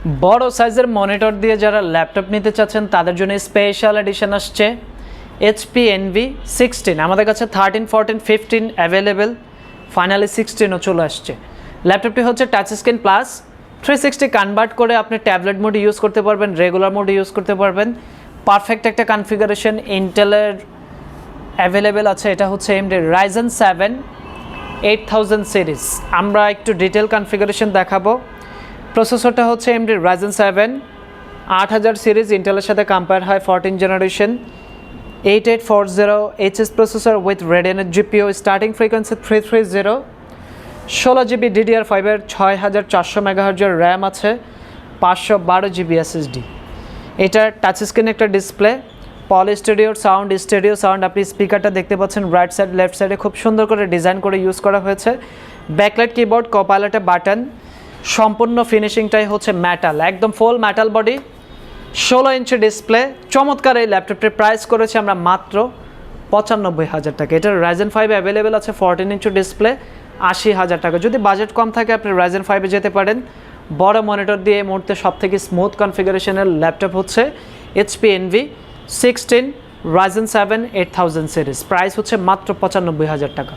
বড় সাইজের মনিটর দিয়ে যারা ল্যাপটপ নিতে চাচ্ছেন তাদের জন্য স্পেশাল এডিশন আসছে এইচপি এনভি 16। আমাদের কাছে 13, 14, 15 অ্যাভেলেবেল, ফাইনালি 16ও চলে আসছে। ল্যাপটপটি হচ্ছে টাচ স্ক্রিন প্লাস 360 কনভার্ট করে আপনি ট্যাবলেট মোডে ইউজ করতে পারবেন, রেগুলার মোডে ইউজ করতে পারবেন। পারফেক্ট একটা কনফিগারেশন ইন্টেলের অ্যাভেলেবেল আছে। এটা হচ্ছে AMD Ryzen 7 8000 সিরিজ। আমরা একটু ডিটেল কনফিগারেশন দেখাবো। প্রসেসরটা হচ্ছে AMD Ryzen 7 8000 সিরিজ, ইন্টেলের সাথে কম্পেয়ার হয় 14 জেনারেশন 8840HS প্রসেসর উইথ রেডিয়ানের GPU, starting frequency 330, 16GB DDR5 এর 6400 মেগাহার্জের র্যাম আছে, 512GB SSD। এটার টাচ স্ক্রিন একটা ডিসপ্লে, পলি স্টুডিওর সাউন্ড, স্টেরিও সাউন্ড। আপনি স্পিকারটা দেখতে পাচ্ছেন রাইট সাইড লেফট সাইডে খুব সুন্দর করে ডিজাইন করে ইউজ করা হয়েছে। ব্যাকলাইট কিবোর্ড, কপাইলটে বাটন, সম্পূর্ণ ফিনিশিংটাই হচ্ছে মেটাল, একদম ফুল মেটাল বডি, 16 ইঞ্চি ডিসপ্লে। চমৎকার এই ল্যাপটপটির প্রাইস করেছে আমরা মাত্র 95,000 টাকা। এটার Ryzen 5 অ্যাভেলেবেল আছে, 14 ইঞ্চি ডিসপ্লে, 80,000 টাকা। যদি বাজেট কম থাকে আপনি Ryzen 5-এ যেতে পারেন। বড় মনিটর দিয়ে এই মুহূর্তে সবথেকে স্মুথ কনফিগারেশনের ল্যাপটপ হচ্ছে HP NV 16 Ryzen 7 8000 series. Price হচ্ছে মাত্র 95,000 টাকা।